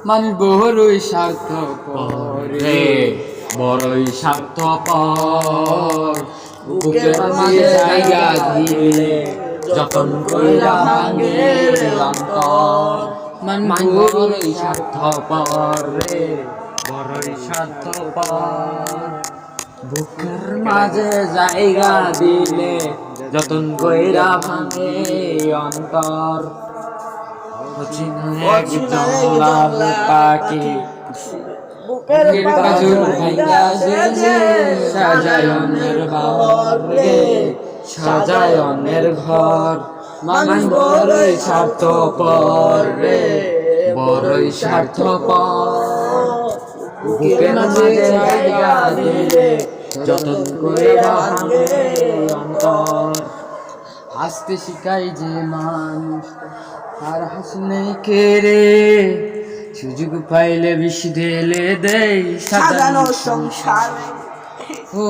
মানুষ বড়ই স্বার্থপর রে, বড়ই স্বার্থপর। বুকের মাঝে জায়গা দিলে যতন কইরা ভাঙে অন্তর। মানুষ বড়ই স্বার্থপর রে, বড়ই স্বার্থপর। বুকের মাঝে জায়গা দিলে যতন কইরা ভাঙে অন্তর। একজন লাল পাখি বুকের বাজুর ভাঙ্গা সেজে সাজায় অন্যের ঘর রে, সাজায় অন্যের ঘর। মানুষ বড়ই স্বার্থপর রে, বড়ই স্বার্থপর। বুকের মাঝে জায়গা দিলে যতন করে ভাঙে অন্তর। হাসতে শিখাই যে মানুষ আর হাসি নেই কে রে, সুযোগ পাইলে বিষ ঢেলে দেয় সাজানো সংসার। ও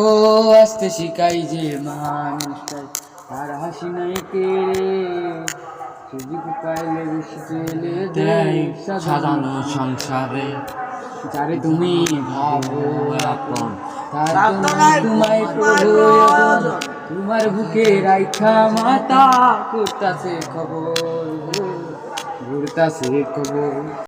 হাসতে শিখাই যে মানুষ আর হাসি নেই কে রে, সুযোগ পাইলে বিষ ঢেলে দেয় সাজানো সংসারে। যারে তুমি ভাবো আপন, তার প্রার্থনায় তোমায় প্রয়োজন। তোমার বুকে রাইখা মাতা করতাছে খবর, ঘুরতাছে খবর।